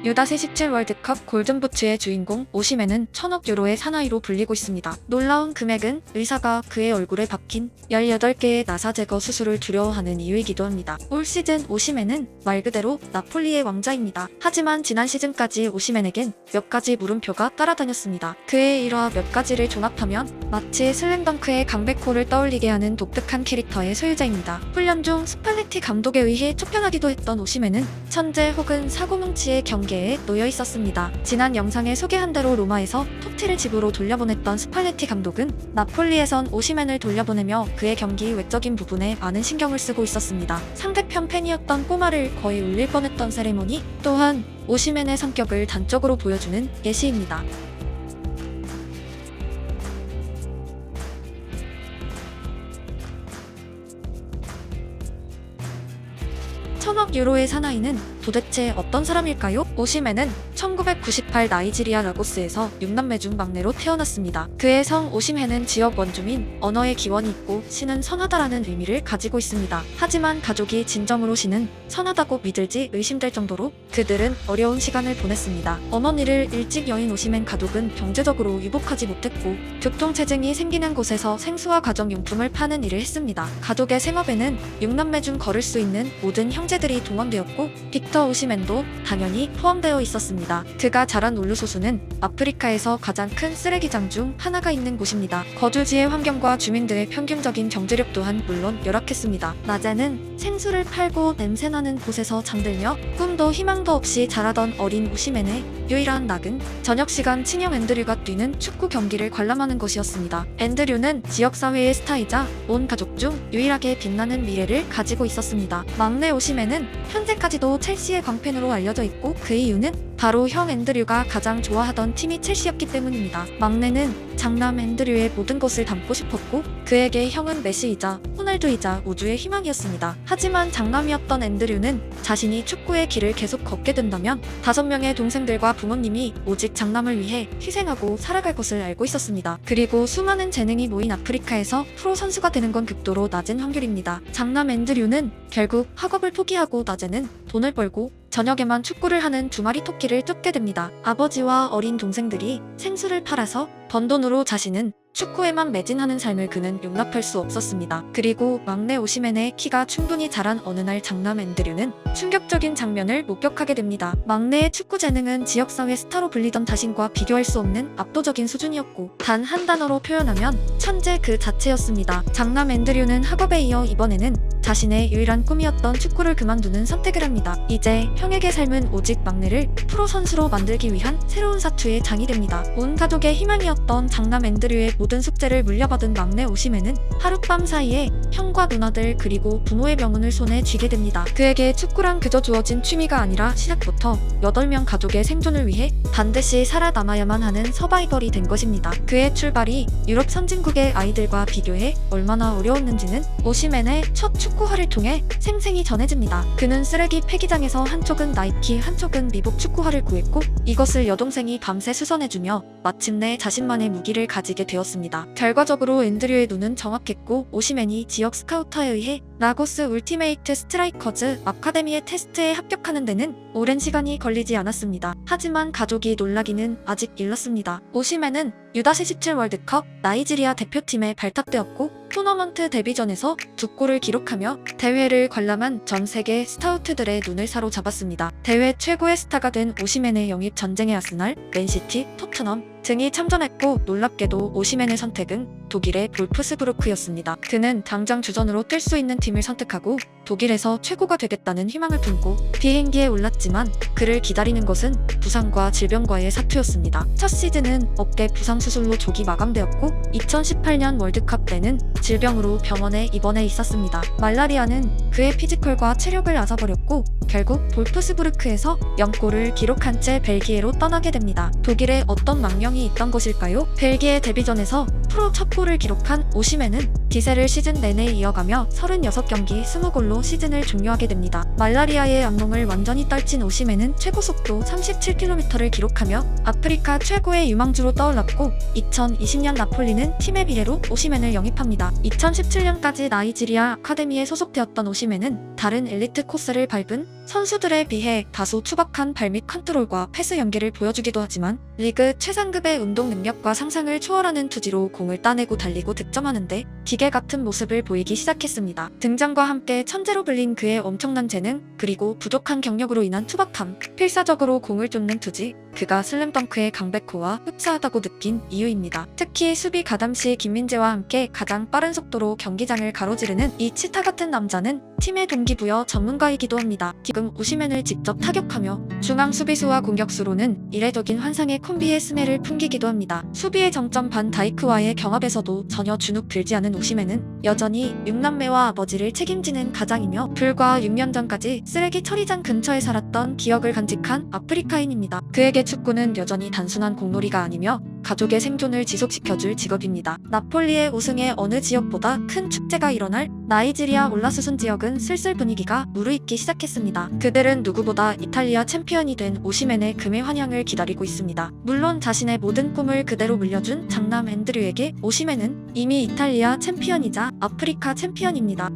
U-17 월드컵 골든부츠의 주인공 오시멘은 1000억 유로의 사나이로 불리고 있습니다. 놀라운 금액은 의사가 그의 얼굴에 박힌 18개의 나사 제거 수술을 두려워하는 이유이기도 합니다. 올 시즌 오시멘은 말 그대로 나폴리의 왕자입니다. 하지만 지난 시즌까지 오시멘에겐 몇 가지 물음표가 따라다녔습니다. 그의 일화 몇 가지를 종합하면 마치 슬램덩크의 강백호를 떠올리게 하는 독특한 캐릭터의 소유자입니다. 훈련 중 스팔레티 감독에 의해 쫓겨나기도 했던 오시멘은 천재 혹은 사고뭉치의 경계에 놓여 있었습니다. 지난 영상에 소개한 대로 로마에서 토티를 집으로 돌려보냈던 스팔레티 감독은 나폴리에선 오시멘을 돌려보내며 그의 경기 외적인 부분에 많은 신경을 쓰고 있었습니다. 상대편 팬이었던 꼬마를 거의 울릴 뻔했던 세레모니 또한 오시멘의 성격을 단적으로 보여주는 예시입니다. 1000억 유로의 사나이는 도대체 어떤 사람일까요? 오시멘은 1998 나이지리아 라고스에서 6남매 중 막내로 태어났습니다. 그의 성 오시멘은 지역 원주민, 언어의 기원이 있고 신은 선하다라는 의미를 가지고 있습니다. 하지만 가족이 진정으로 신은 선하다고 믿을지 의심될 정도로 그들은 어려운 시간을 보냈습니다. 어머니를 일찍 여인 오시멘 가족은 경제적으로 유복하지 못했고 교통체증이 생기는 곳에서 생수와 가정용품을 파는 일을 했습니다. 가족의 생업에는 6남매 중 걸을 수 있는 모든 형제들이 동원되었고 빅터 오시멘도 당연히 포함되어 있었습니다. 그가 자란 울루소수는 아프리카에서 가장 큰 쓰레기장 중 하나가 있는 곳입니다. 거주지의 환경과 주민들의 평균적인 경제력 또한 물론 열악했습니다. 낮에는 생수를 팔고 냄새나는 곳에서 잠들며 꿈도 희망도 없이 자라던 어린 오시멘의 유일한 낙은 저녁시간 친형 앤드류가 뛰는 축구 경기를 관람하는 것이었습니다. 앤드류는 지역사회의 스타이자 온 가족 중 유일하게 빛나는 미래를 가지고 있었습니다. 막내 오시멘은 현재까지도 첼시의 광팬으로 알려져 있고 그 이유는 바로 형 앤드류가 가장 좋아하던 팀이 첼시였기 때문입니다. 막내는 장남 앤드류의 모든 것을 담고 싶었고 그에게 형은 메시이자 호날두이자 우주의 희망이었습니다. 하지만 장남이었던 앤드류는 자신이 축구의 길을 계속 걷게 된다면 5명의 동생들과 부모님이 오직 장남을 위해 희생하고 살아갈 것을 알고 있었습니다. 그리고 수많은 재능이 모인 아프리카에서 프로 선수가 되는 건 극도로 낮은 확률입니다. 장남 앤드류는 결국 학업을 포기하고 낮에는 돈을 벌고 저녁에만 축구를 하는 두 마리 토끼를 쫓게 됩니다. 아버지와 어린 동생들이 생수를 팔아서 번 돈으로 자신은 축구에만 매진하는 삶을 그는 용납할 수 없었습니다. 그리고 막내 오시멘의 키가 충분히 자란 어느 날 장남 앤드류는 충격적인 장면을 목격하게 됩니다. 막내의 축구 재능은 지역사회 스타로 불리던 자신과 비교할 수 없는 압도적인 수준이었고 단 한 단어로 표현하면 천재 그 자체였습니다. 장남 앤드류는 학업에 이어 이번에는 자신의 유일한 꿈이었던 축구를 그만두는 선택을 합니다. 이제 형에게 삶은 오직 막내를 프로 선수로 만들기 위한 새로운 사투의 장이 됩니다. 온 가족의 희망이었던 장남 앤드류의 모든 숙제를 물려받은 막내 오시멘은 하룻밤 사이에 형과 누나들 그리고 부모의 명운을 손에 쥐게 됩니다. 그에게 축구란 그저 주어진 취미가 아니라 시작부터 8명 가족의 생존을 위해 반드시 살아남아야만 하는 서바이벌이 된 것입니다. 그의 출발이 유럽 선진국의 아이들과 비교해 얼마나 어려웠는지는 오시멘의 첫 축구화를 통해 생생히 전해집니다. 그는 쓰레기 폐기장에서 한쪽은 나이키 한쪽은 미복 축구화를 구했고 이것을 여동생이 밤새 수선해주며 마침내 자신만의 무기를 가지게 되었습니다. 결과적으로 앤드류의 눈은 정확했고 오시멘이 지역 스카우터에 의해 라고스 울티메이트 스트라이커즈 아카데미의 테스트에 합격하는 데는 오랜 시간이 걸리지 않았습니다. 하지만 가족이 놀라기는 아직 일렀습니다. 오시멘은 U-17 월드컵 나이지리아 대표팀에 발탁되었고 토너먼트 데뷔전에서 2골을 기록하며 대회를 관람한 전 세계 스카우트들의 눈을 사로잡았습니다. 대회 최고의 스타가 된 오시멘의 영입 전쟁에 아스날, 맨시티, 토트넘 등이 참전했고 놀랍게도 오시멘의 선택은 독일의 볼프스부르크였습니다. 그는 당장 주전으로 뛸 수 있는 팀을 선택하고 독일에서 최고가 되겠다는 희망을 품고 비행기에 올랐지만 그를 기다리는 것은 부상과 질병과의 사투였습니다. 첫 시즌은 어깨 부상 수술로 조기 마감되었고 2018년 월드컵 때는 질병으로 병원에 입원해 있었습니다. 말라리아는 그의 피지컬과 체력을 앗아버렸고 결국 볼프스부르크에서 0골을 기록한 채 벨기에로 떠나게 됩니다. 독일에 어떤 망령이 있던 것일까요? 벨기에 데뷔전에서 프로 첫 골을 기록한 오시멘은 기세를 시즌 내내 이어가며 36경기 20골로 시즌을 종료하게 됩니다. 말라리아의 악몽을 완전히 떨친 오시멘은 최고 속도 37km를 기록하며 아프리카 최고의 유망주로 떠올랐고 2020년 나폴리는 팀의 비례로 오시멘을 영입합니다. 2017년까지 나이지리아 아카데미에 소속되었던 오시멘은 다른 엘리트 코스를 밟은 선수들에 비해 다소 투박한 발밑 컨트롤과 패스 연계를 보여주기도 하지만 리그 최상급의 운동 능력과 상상을 초월하는 투지로 공을 따내고 달리고 득점하는데 기계 같은 모습을 보이기 시작했습니다. 등장과 함께 천재로 불린 그의 엄청난 재능, 그리고 부족한 경력으로 인한 투박함, 필사적으로 공을 쫓는 투지, 그가 슬램덩크의 강백호와 흡사하다고 느낀 이유입니다. 특히 수비 가담 시 김민재와 함께 가장 빠른 속도로 경기장을 가로지르는 이 치타 같은 남자는 팀의 동기부여 전문가이기도 합니다. 지금 오시멘을 직접 타격하며 중앙 수비수와 공격수로는 이례적인 환상의 콤비의 스멜을 풍기기도 합니다. 수비의 정점 반 다이크와의 경합에서도 전혀 주눅 들지 않은 오시멘은 여전히 6남매와 아버지를 책임지는 가장이며 불과 6년 전까지 쓰레기 처리장 근처에 살았던 기억을 간직한 아프리카인입니다. 그에게 축구는 여전히 단순한 공놀이가 아니며 가족의 생존을 지속시켜줄 직업입니다. 나폴리의 우승에 어느 지역보다 큰 축제가 일어날 나이지리아 올라수순 지역은 슬슬 분위기가 무르익기 시작했습니다. 그들은 누구보다 이탈리아 챔피언이 된 오시멘의 금의 환영을 기다리고 있습니다. 물론 자신의 모든 꿈을 그대로 물려준 장남 앤드류에게 오시멘은 이미 이탈리아 챔피언이자 아프리카 챔피언입니다.